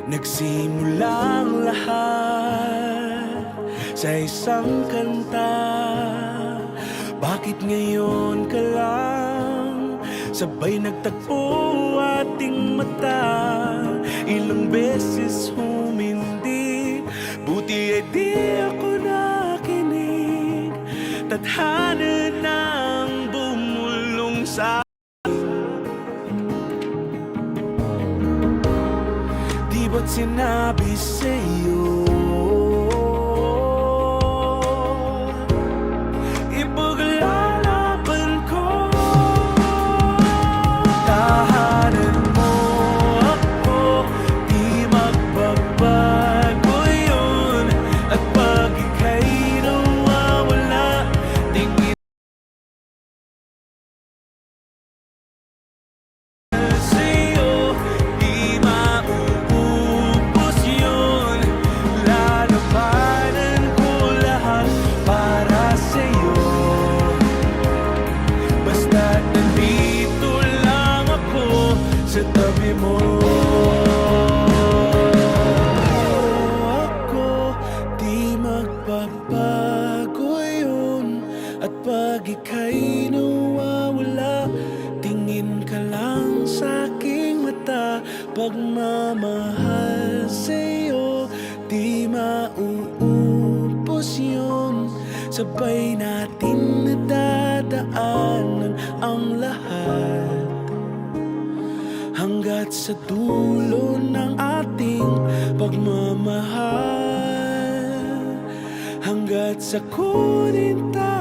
Nagsimulang lahat sa isang kanta. Bakit ngayon ka lang sabay nagtagpo ating mata? Ilang beses humindi, buti ay di ako nakinig. Tadhana nang bumulong sa ba't sinabi sa'yo ipaglalaban ko? Tahanan mo ako, di magbabago yun. At pag ika'y nawawala, tingin sa'yo, di mauubos yun. Lalabanan ko lahat para sa'yo, basta't nandito lang ako sa tabi mo. Ako, di magbabago yun. At pag ika'y nawawala, tingin ka lang sa aking mata. Pagmamahal sa'yo, di mauubos yun. Sabay natin nadadaanan ang lahat, hanggat sa dulo ng ating pagmamahal, hanggat sa kunin tayo